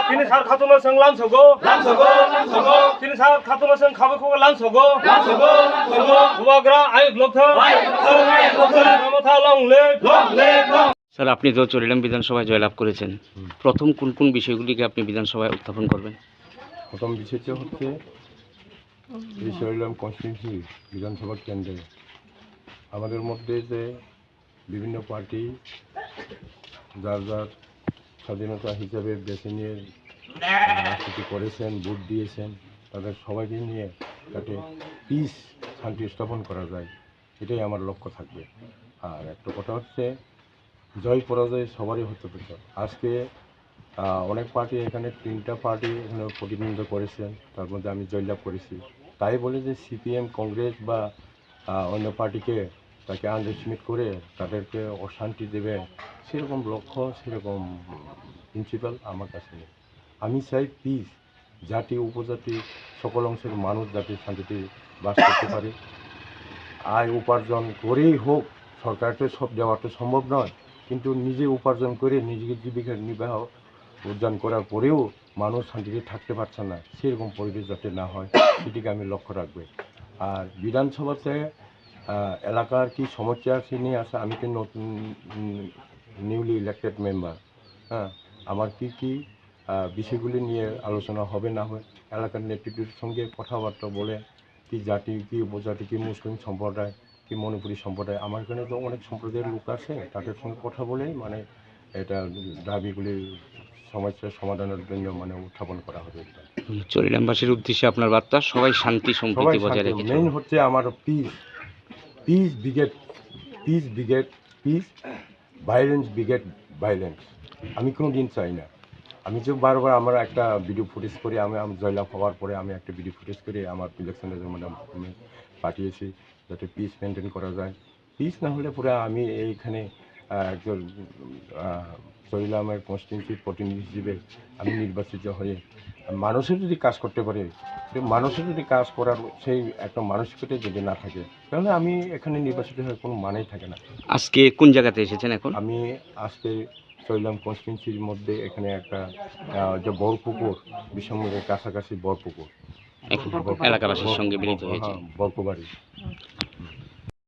তিনি সার খাতুনের সঙ্গে লামছগো তিনি সার খাতুনের সঙ্গে খাবে খোকে লামছগো হুয়াগ্রা আয়ুক লোক মাথা লং লে স্যার, আপনি তো চরিলাম বিধানসভায় জয়লাভ করেছেন। প্রথম কোন কোন বিষয়গুলিকে আপনি বিধানসভায় উত্থাপন করবেন? প্রথম বিষয়টা হচ্ছে এই চরিলাম কনস্টিটিউন্সি বিধানসভা কেন্দ্রে আমাদের মধ্যে যে বিভিন্ন পার্টি যার যার স্বাধীনতা হিসাবে বেছে নিয়ে রাজনীতি করেছেন, ভোট দিয়েছেন, তাদের সবাইকে নিয়ে যাতে পিস শান্তি স্থাপন করা যায়, এটাই আমার লক্ষ্য থাকবে। আর একটা কথা হচ্ছে জয় পরাজয় সবারই হতে পারে। আজকে অনেক পার্টি এখানে 3টা পার্টি এখানে প্রতিদ্বন্দ্বিতা করেছেন, তার মধ্যে আমি জয়লাভ করেছি। তাই বলে যে সিপিএম, কংগ্রেস বা অন্য পার্টিকে তাকে আন্ডারস্টিমেট করে তাদেরকে অশান্তি দেবে, সেরকম লক্ষ্য, সেরকম প্রিন্সিপাল আমার কাছে নেই। আমি চাই পিস, জাতি উপজাতি সকল অংশের মানুষ যাতে শান্তিতে বাস করতে পারে। আয় উপার্জন করেই হোক, সরকার তো সব দেওয়া তো সম্ভব নয়, কিন্তু নিজে উপার্জন করে নিজেকে জীবিকা নির্বাহ অর্জন করার পরেও মানুষ শান্তিতে থাকতে পারছে না, সেরকম পরিবেশ যাতে না হয় সেটিকে আমি লক্ষ্য রাখবে। আর বিধানসভাতে এলাকার কি সমস্যা সে নিয়ে আসা, আমি তো নতুন নিউলি ইলেক্টেড মেম্বার, হ্যাঁ, আমার কি কি বিষয়গুলি নিয়ে আলোচনা হবে না হয়, এলাকার নেতৃত্বের সঙ্গে কথাবার্তা বলে, কি জাতি, কি উপজাতি, কি মুসলিম সম্প্রদায়, কি মণিপুরী সম্প্রদায়, আমার এখানে তো অনেক সম্প্রদায়ের লোক আছে, তাদের সঙ্গে কথা বলে মানে এটা দাবিগুলি সমস্যার সমাধানের জন্য মানে উত্থাপন করা হবে। চরিলামবাসীর উদ্দেশ্যে আপনার বার্তা, সবাই শান্তি সম্প্রীতি বজায় রেখে মেইন হচ্ছে আমার piece, piece brigade, piece brigade, piece, violence brigade, violence আমি কোনো দিন চাই না। আমি যে বারবার আমার একটা ভিডিও ফুটেজ করে আমি জয়লাভ হওয়ার পরে আমি একটা ভিডিও ফুটেজ করে আমার ইলেকশনের আমি পাঠিয়েছি যাতে পিস মেনটেন করা যায়। পিস না হলে পুরো আমি এইখানে একজন চরিলামের কনস্টিটিউন্সির প্রতিনিধি হিসেবে আমি নির্বাচিত হয়ে মানুষের যদি কাজ করতে পারে, মানুষের যদি কাজ করার সেই একটা মানসিকতা যদি না থাকে, তাহলে আমি এখানে নির্বাচিত হয়ে কোনো মানেই থাকে না। আজকে কোন জায়গাতে এসেছেন এখন? আমি আজকে চরিলাম কনস্টিটিউন্সির মধ্যে এখানে একটা যে বরপুকুর, বিষমুখের কাছাকাছি বরপুকুর, এলাকাবাসীর সঙ্গে মিলিত হয়েছে। বরপুবাড়ি।